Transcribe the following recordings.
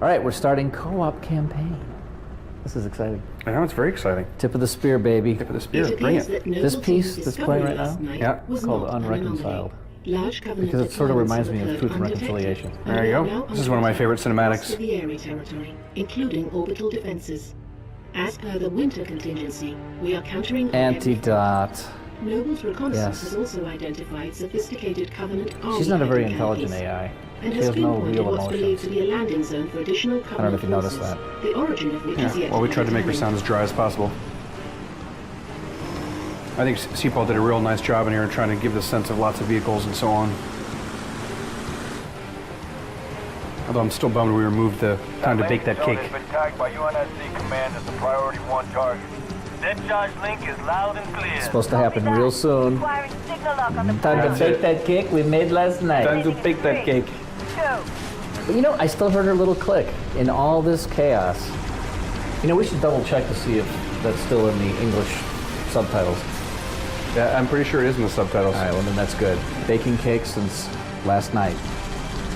All right, we're starting co-op campaign. This is exciting. I know, it's very exciting. Tip of the spear, baby. Tip of the spear, bring it. This piece that's playing right now, yeah, it's called Unreconciled. Because it sort of reminds me of Truth and Reconciliation. There you go. This is one of my favorite cinematics. Territory, including orbital defenses. As per the winter contingency, we are countering Anti-dot. Noble's reconnaissance has also identified sophisticated Covenant army. She's not a very intelligent AI. And She has no real what's believed emotions. to be a landing zone for additional Covenant I don't know if you noticed forces, that. The origin of which is Yeah, yet well, we tried to make her determined. sound as dry as possible. I think Seapaul did a real nice job in here trying to give the sense of lots of vehicles and so on. Although I'm still bummed we removed the time to bake that cake. Has been tagged by UNSC command as the priority 1 target. Dead charge link is loud and clear. It's supposed to happen real soon. Acquiring signal lock on the Time to That's bake it. that cake we made last night. Time to bake that cake. But you know, I still heard her little click in all this chaos. You know, we should double check to see if that's still in the English subtitles. Yeah, I'm pretty sure it is in the subtitles. All right, well then that's good. Baking cake since last night.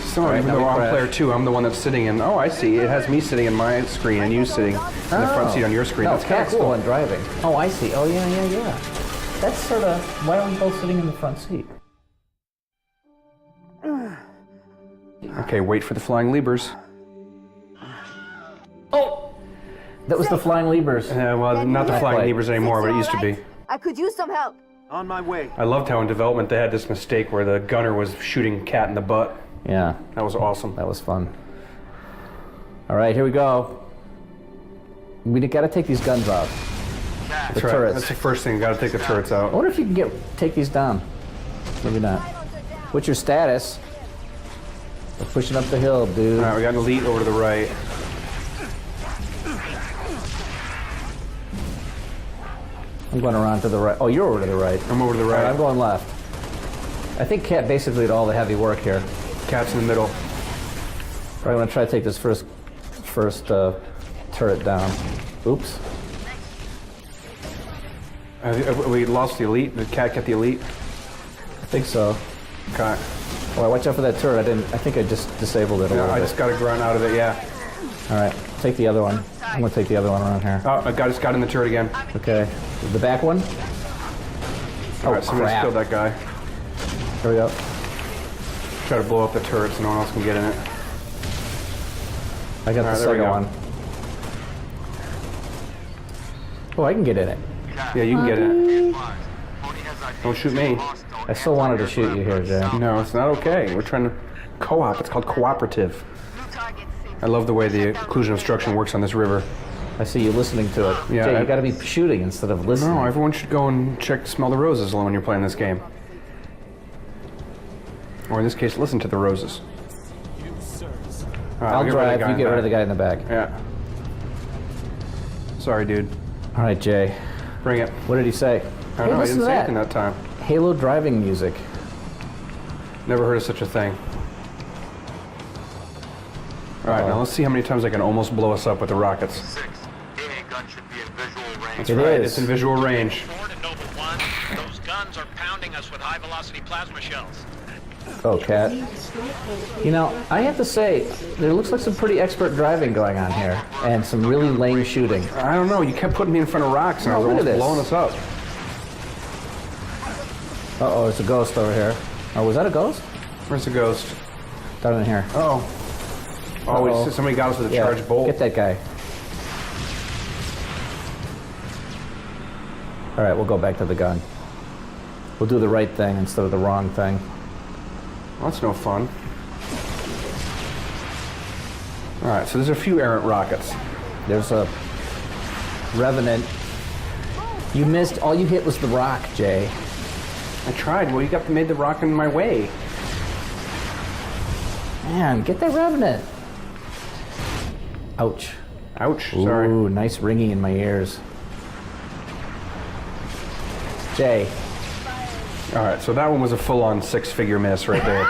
So Right, even now though we I'm crash. player 2, I'm the one that's sitting in. Oh, I see. It has me sitting in my screen and you sitting in the front seat on your screen. No, That's kind of Cat's the cool. one driving. Oh, I see. Oh, yeah. That's sort of, why are we both sitting in the front seat? Okay, wait for the flying Libers. Oh! That was the Flying Libers. Well, not the Not flying quite. Libers anymore, but it used to be. I could use some help. On my way. I loved how in development they had this mistake where the gunner was shooting Cat in the butt. Yeah, That was awesome. that was fun. All right, here we go. We gotta take these guns off. That's The right. turrets. That's the first thing. Got to take the turrets I out. wonder if you can take these down. Maybe not. What's your status? We're pushing up the hill, dude. All right, we got an elite over to the right. I'm going around to the right. Oh, you're over to the right. I'm over to the All right, right. I'm going left. I think Cat basically did all the heavy work here. Cat's in the middle. All right, I'm gonna try to take this first turret down. Oops. We lost the elite. Did Cat get the elite? I think so. Okay. All right, watch out for that turret. I think I just disabled it a Yeah, little I bit. just got a grunt out of it. Yeah. All right, take the other one. I'm gonna take the other one around here. Oh, I just got in the turret again. Okay. The back one? All right, somebody crap. killed that guy. Here we go. Try to blow up the turret so no one else can get in it. I got All right, the there we second go. one. Oh, I can get in it. Yeah, you can get in it. Don't shoot me. I still wanted to shoot you here, Jay. No, it's not okay. We're trying to co-op. It's called cooperative. I love the way the occlusion obstruction works on this river. I see you listening to it. Yeah, Jay, I- you gotta be shooting instead of listening. No, everyone should go and smell the roses when you're playing this game. Or in this case, listen to the roses. All right, I'll get rid of the drive, guy you in get rid back. of the guy in the back. Yeah. Sorry, dude. All right, Jay. Bring it. What did he say? I don't know. I listen didn't to say that. anything that time. Halo driving music. Never heard of such a thing. All right, now let's see how many times I can almost blow us up with the rockets. 6. AA gun should be in visual range. That's It right. is. It's in visual range. Ford and Noble 1, those guns are pounding us with high-velocity plasma shells. Oh, Cat. You know, I have to say, there looks like some pretty expert driving going on here, and some really lame shooting. I don't know. You kept putting me in front of rocks, and I Oh, was look at almost this. blowing us up. Uh-oh, it's a ghost over here. Oh, was that a ghost? Where's the ghost? Down in here. Oh. Oh, Uh-oh. somebody got us with a Yeah, charged bolt. get that guy. All right, we'll go back to the gun. We'll do the right thing instead of the wrong thing. Well, that's no fun. All right, so there's a few errant rockets. There's a Revenant. You missed. All you hit was the rock, Jay. I tried. Well, you made the rock in my way. Man, get that Revenant. Ouch. Ouch. Sorry. Ooh, nice ringing in my ears. Jay. All right, so that one was a full-on six-figure miss right there.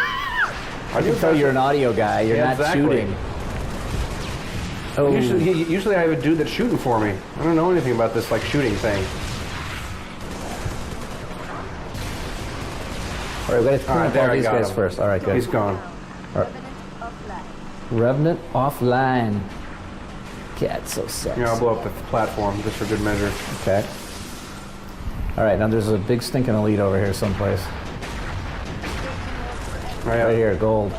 I can tell you're an audio guy. You're Yeah, not exactly. shooting. Oh, Usually I have a dude that's shooting for me. I don't know anything about this like shooting thing. all right, we got to clean up all I these got guys him. first. All right, good. He's gone. Revenant offline. Cat, so sucks. Yeah, I'll blow up the platform just for good measure. Okay. All right, now there's a big stinking elite over here someplace. Right here, gold.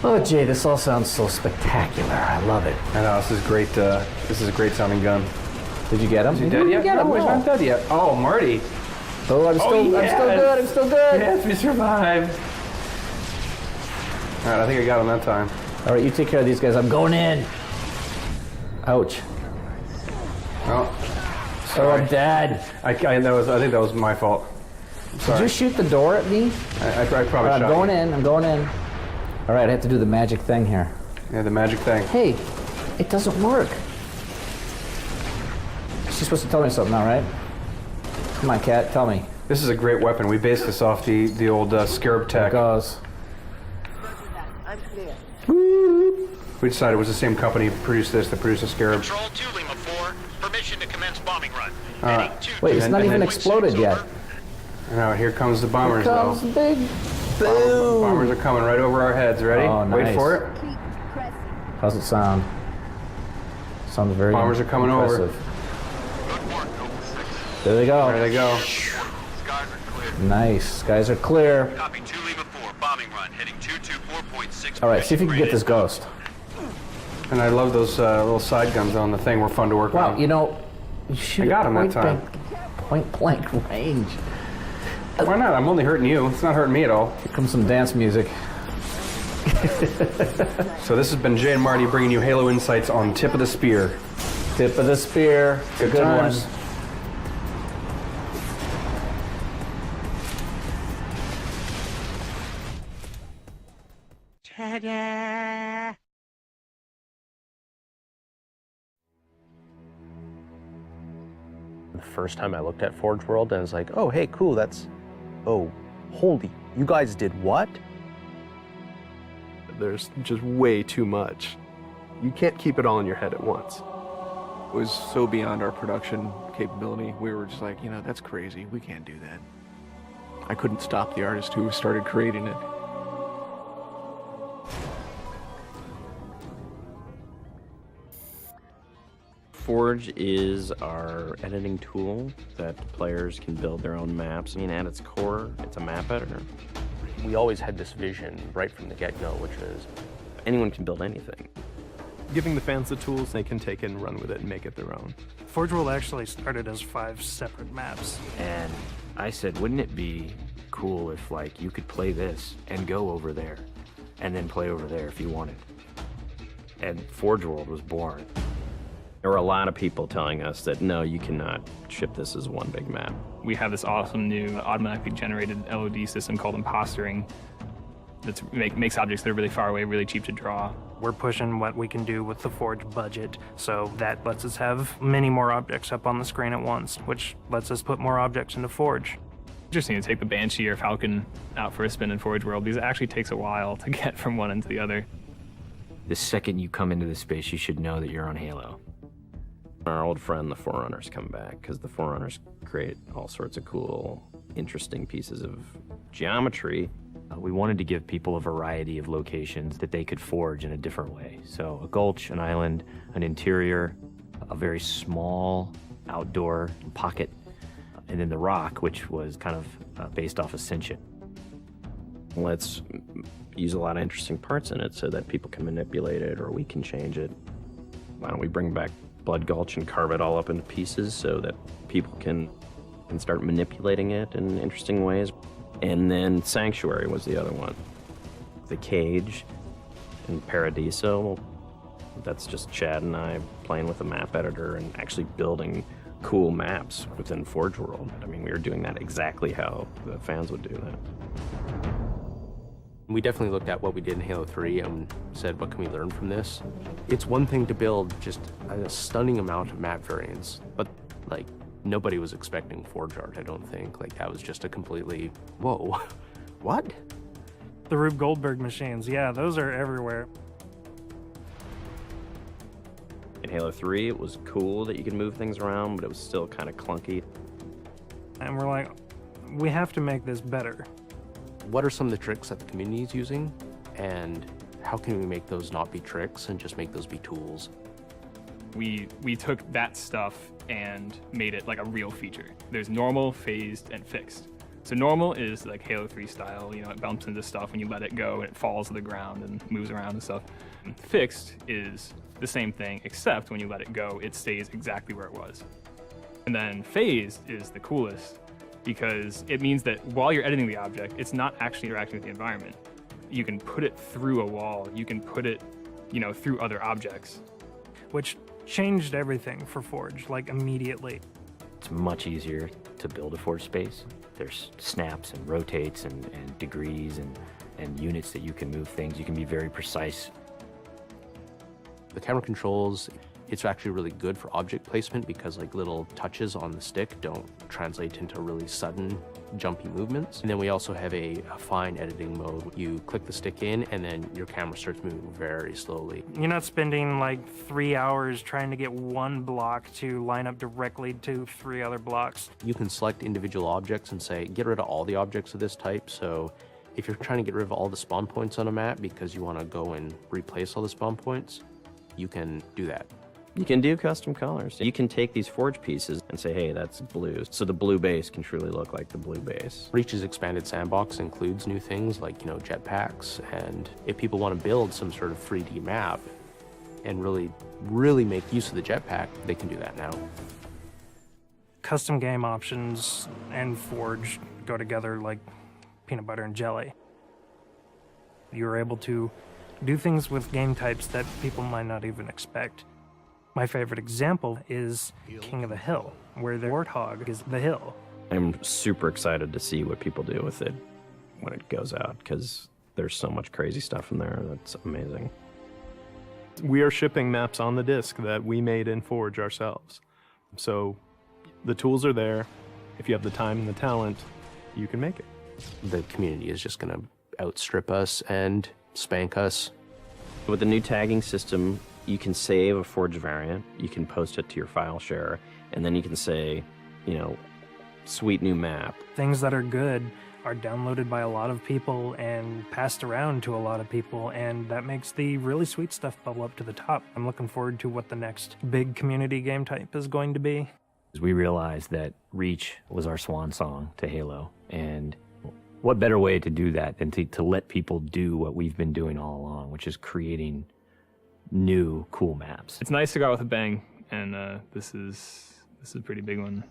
Oh, Jay, this all sounds so spectacular. I love it. I know, this is great. This is a great sounding gun. Did you get him? Is he dead yet? No, he's not dead yet. Oh, Marty. Oh, I'm still good. I'm still good. Yes, we survived. All right, I think I got him that time. All right, you take care of these guys. I'm going in. Ouch. Oh, Oh, I'm dead. I think that was my fault. I'm Did sorry. you shoot the door at me? I probably All right, shot I'm going you. in. I'm going in. All right, I have to do the magic thing here. Yeah, the magic thing. Hey, it doesn't work. She's supposed to tell me something now, right? Come on, cat, tell me. This is a great weapon. We based this off the old Scarab There it tech. goes. I'm clear. We decided it was the same company that produced this, that produced the Scarab. Control 2 Lima 4, permission to commence bombing run. right. Heading 2 Wait, it's not And even then- exploded yet. Now here comes the bombers, Here comes though. the big boom. Bombers are coming right over our heads. Ready? Oh, Wait nice. for it. Keep pressing. How's it sound? Sounds very Bombers are coming over. impressive. Good work, Nova 6. There they go. There they go. Skies are clear. Nice. Skies are clear. Copy 2 Lima 4, bombing run, heading 224.6. All right, see if you can get this ghost. And I love those little side guns on the thing. We're fun to work Wow, on. you know, you shoot I got him that point time. point blank range. Why not? I'm only hurting you. It's not hurting me at all. Here comes some dance music. So this has been Jay and Marty bringing you Halo Insights on Tip of the Spear. Tip of the spear. Good Good times. one. The first time I looked at Forge World, and I was like, oh, hey, cool, that's, oh, holy, you guys did what? There's just way too much. You can't keep it all in your head at once. It was so beyond our production capability. We were just like, that's crazy. We can't do that. I couldn't stop the artist who started creating it. Forge is our editing tool that players can build their own maps. I mean, at its core, it's a map editor. We always had this vision right from the get-go, which is anyone can build anything. Giving the fans the tools, they can take it and run with it and make it their own. Forge World actually started as 5 separate maps. And I said, wouldn't it be cool if, like, you could play this and go over there, and then play over there if you wanted? And Forge World was born. There were a lot of people telling us that, no, you cannot ship this as one big map. We have this awesome new automatically generated LOD system called impostering that makes objects that are really far away really cheap to draw. We're pushing what we can do with the Forge budget, so that lets us have many more objects up on the screen at once, which lets us put more objects into Forge. Interesting to take the Banshee or Falcon out for a spin in Forge World. These actually takes a while to get from one into the other. The second you come into this space, you should know that you're on Halo. Our old friend, the Forerunners, come back, because the Forerunners create all sorts of cool, interesting pieces of geometry. We wanted to give people a variety of locations that they could forge in a different way. So a gulch, an island, an interior, a very small outdoor pocket, and then the rock, which was kind of based off Ascension. Let's use a lot of interesting parts in it so that people can manipulate it or we can change it. Why don't we bring back Blood Gulch and carve it all up into pieces so that people can start manipulating it in interesting ways. And then Sanctuary was the other one. The Cage and Paradiso, that's just Chad and I playing with a map editor and actually building cool maps within Forge World. I mean, we were doing that exactly how the fans would do that. We definitely looked at what we did in Halo 3 and said, what can we learn from this? It's one thing to build just a stunning amount of map variants, but like Nobody was expecting Forge art, I don't think. Like, that was just a completely, whoa, what? The Rube Goldberg machines, yeah, those are everywhere. In Halo 3, it was cool that you could move things around, but it was still kind of clunky. And we're like, we have to make this better. What are some of the tricks that the community is using, and how can we make those not be tricks and just make those be tools? We took that stuff and made it like a real feature. There's normal, phased, and fixed. So normal is like Halo 3 style, you know, it bumps into stuff when you let it go and it falls to the ground and moves around and stuff. And fixed is the same thing, except when you let it go, it stays exactly where it was. And then phased is the coolest because it means that while you're editing the object, it's not actually interacting with the environment. You can put it through a wall, you can put it, you know, through other objects. Which changed everything for Forge, like immediately. It's much easier to build a Forge space. There's snaps and rotates and degrees and units that you can move things. You can be very precise. The camera controls, it's actually really good for object placement because like little touches on the stick don't translate into really sudden jumpy movements. And then we also have a fine editing mode. You click the stick in and then your camera starts moving very slowly. You're not spending like 3 hours trying to get one block to line up directly to 3 other blocks. You can select individual objects and say, get rid of all the objects of this type. So if you're trying to get rid of all the spawn points on a map because you want to go and replace all the spawn points, you can do that. You can do custom colors. You can take these Forge pieces and say, hey, that's blue. So the blue base can truly look like the blue base. Reach's expanded sandbox includes new things like, you know, jetpacks. And if people want to build some sort of 3D map and really make use of the jetpack, they can do that now. Custom game options and Forge go together like peanut butter and jelly. You're able to do things with game types that people might not even expect. My favorite example is King of the Hill, where the warthog is the hill. I'm super excited to see what people do with it when it goes out, because there's so much crazy stuff in there that's amazing. We are shipping maps on the disk that we made in Forge ourselves. So the tools are there. If you have the time and the talent, you can make it. The community is just going to outstrip us and spank us. With the new tagging system, you can save a Forge variant, you can post it to your file share, and then you can say, you know, sweet new map. Things that are good are downloaded by a lot of people and passed around to a lot of people, and that makes the really sweet stuff bubble up to the top. I'm looking forward to what the next big community game type is going to be. We realized that Reach was our swan song to Halo, and what better way to do that than to let people do what we've been doing all along, which is creating new cool maps. It's nice to go out with a bang, and this is a pretty big one.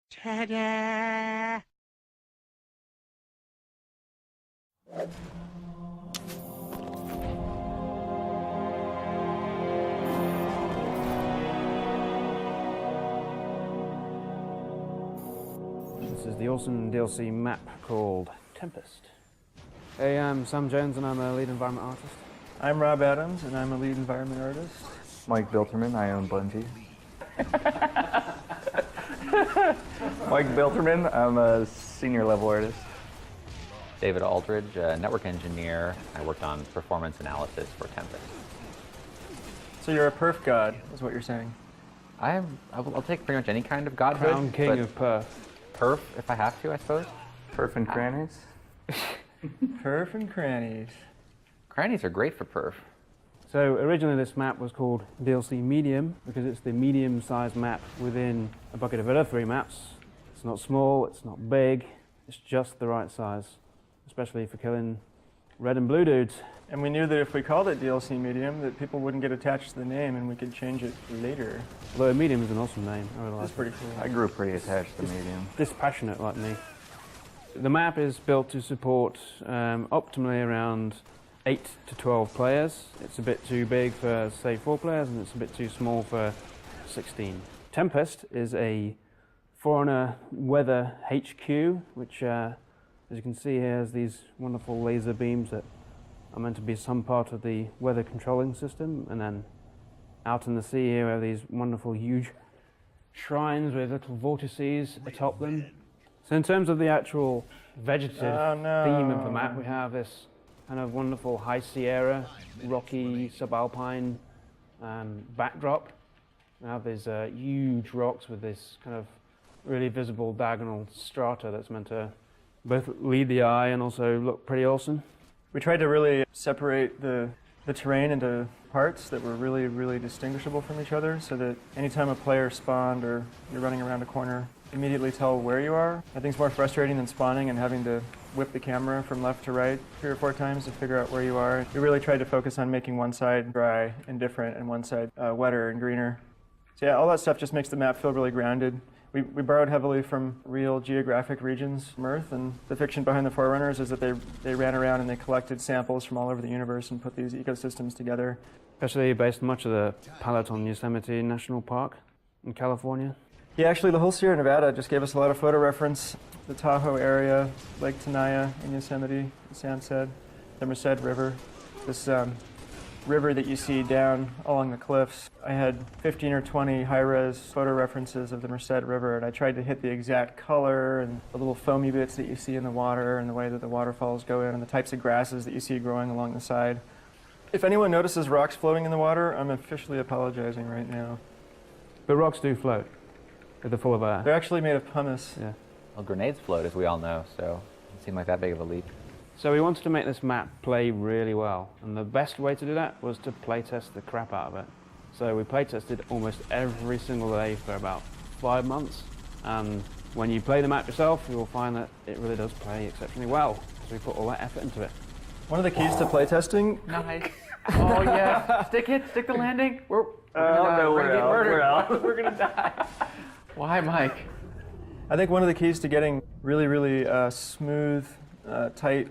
Ta-da! This is the awesome DLC map called Tempest. Hey, I'm Sam Jones and I'm a lead environment artist. I'm Rob Adams and I'm a lead environment artist. Mike Bilterman, I own Bungie. Mike Bilterman, I'm a senior level artist. David Aldridge, a network engineer. I worked on performance analysis for Tempest. So you're a perf god, is what you're saying? I'll take pretty much any kind of godhood. Crown king of perf. Perf, if I have to, I suppose. Perf and crannies? Perf and crannies. Crannies are great for perf. So originally this map was called DLC Medium because it's the medium-sized map within a bucket of other 3 maps. It's not small, it's not big, it's just the right size, especially for killing red and blue dudes. And we knew that if we called it DLC Medium, that people wouldn't get attached to the name and we could change it later. Although Medium is an awesome name, I really like it. It's pretty cool. I grew pretty attached to Medium. Dispassionate like me. The map is built to support optimally around 8 to 12 players. It's a bit too big for, say, 4 players, and it's a bit too small for 16. Tempest is a Forerunner Weather HQ, which, as you can see here, has these wonderful laser beams that are meant to be some part of the weather controlling system. And then out in the sea here, we have these wonderful, huge shrines with little vortices atop them. So in terms of the actual vegetative theme of the map, we have this kind of wonderful high Sierra, rocky, subalpine backdrop. We have these huge rocks with this kind of really visible diagonal strata that's meant to both lead the eye and also look pretty awesome. We tried to really separate the terrain into parts that were really, really distinguishable from each other so that anytime a player spawned or you're running around a corner, immediately tell where you are. I think it's more frustrating than spawning and having to whip the camera from left to right 3 or 4 times to figure out where you are. We really tried to focus on making one side dry and different and one side wetter and greener. So yeah, all that stuff just makes the map feel really grounded. We borrowed heavily from real geographic regions from Earth, and the fiction behind the Forerunners is that they ran around and they collected samples from all over the universe and put these ecosystems together. Especially based much of the palette on Yosemite National Park in California. Yeah, actually the whole Sierra Nevada just gave us a lot of photo reference. The Tahoe area, Lake Tenaya in Yosemite, as Sam said, the Merced River, this river that you see down along the cliffs. I had 15 or 20 high-res photo references of the Merced River, and I tried to hit the exact color and the little foamy bits that you see in the water and the way that the waterfalls go in and the types of grasses that you see growing along the side. If anyone notices rocks floating in the water, I'm officially apologizing right now. But rocks do float if they're full of air. They're actually made of pumice. Yeah. Well, grenades float, as we all know, so it doesn't seem like that big of a leap. So we wanted to make this map play really well, and the best way to do that was to playtest the crap out of it. So we playtested almost every single day for about 5 months, and when you play the map yourself, you will find that it really does play exceptionally well, because we put all that effort into it. One of the keys to playtesting... Nice. Oh yeah, stick the landing. We're gonna get murdered. We're gonna die. Why, Mike? I think one of the keys to getting really, really smooth, tight,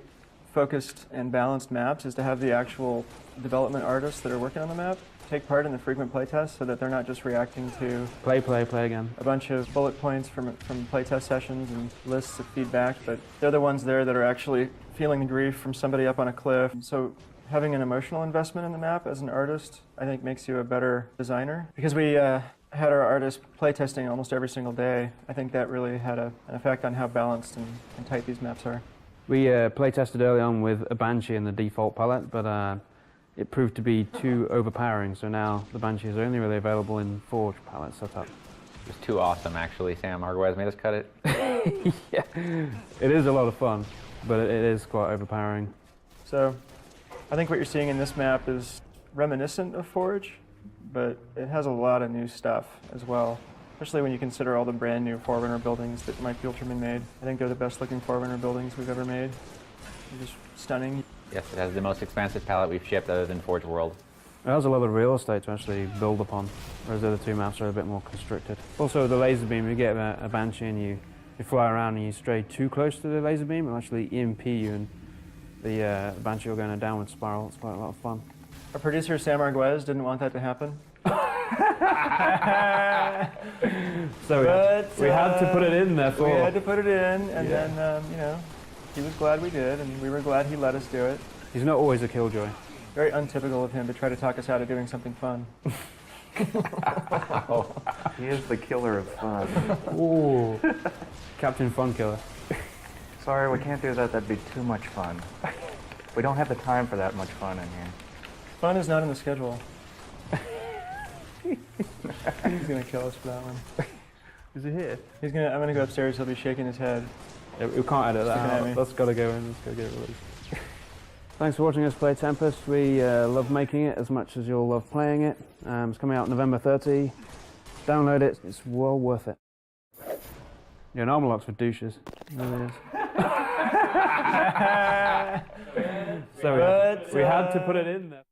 focused, and balanced maps is to have the actual development artists that are working on the map take part in the frequent playtests so that they're not just reacting to play again. A bunch of bullet points from playtest sessions and lists of feedback, but they're the ones there that are actually feeling the grief from somebody up on a cliff. So having an emotional investment in the map as an artist, I think makes you a better designer. Because we had our artists playtesting almost every single day, I think that really had an effect on how balanced and tight these maps are. We playtested early on with a Banshee in the default palette, but it proved to be too overpowering, so now the Banshees are only really available in Forge palette setup. It was too awesome, actually. Sam Arguez made us cut it. Yeah, it is a lot of fun, but it is quite overpowering. So I think what you're seeing in this map is reminiscent of Forge, but it has a lot of new stuff as well, especially when you consider all the brand new Forerunner buildings that Mike Bielterman made. I think they're the best looking Forerunner buildings we've ever made. They're just stunning. Yes, it has the most expansive palette we've shipped other than Forge World. It has a lot of real estate to actually build upon, whereas the other two maps are a bit more constricted. Also, the laser beam, you get a Banshee and you fly around and you stray too close to the laser beam, it'll actually EMP you and the Banshee will go in a downward spiral. It's quite a lot of fun. Our producer, Sam Arguez, didn't want that to happen. So we had to put it in there for... We had to put it in, and then, you know, he was glad we did, and we were glad he let us do it. He's not always a killjoy. Very untypical of him to try to talk us out of doing something fun. He is the killer of fun. Ooh. Captain Fun Killer. Sorry, we can't do that. That'd be too much fun. We don't have the time for that much fun in here. Fun is not in the schedule. He's gonna kill us for that one. Is he here? I'm gonna go upstairs. He'll be shaking his head. Yeah, we can't edit that out. That's gotta go in. Let's go get it released. Thanks for watching us play Tempest. We love making it as much as you'll love playing it. It's coming out November 30. Download it. It's well worth it. Yeah, an armor lock's for douches. It really is. So we had to put it in there.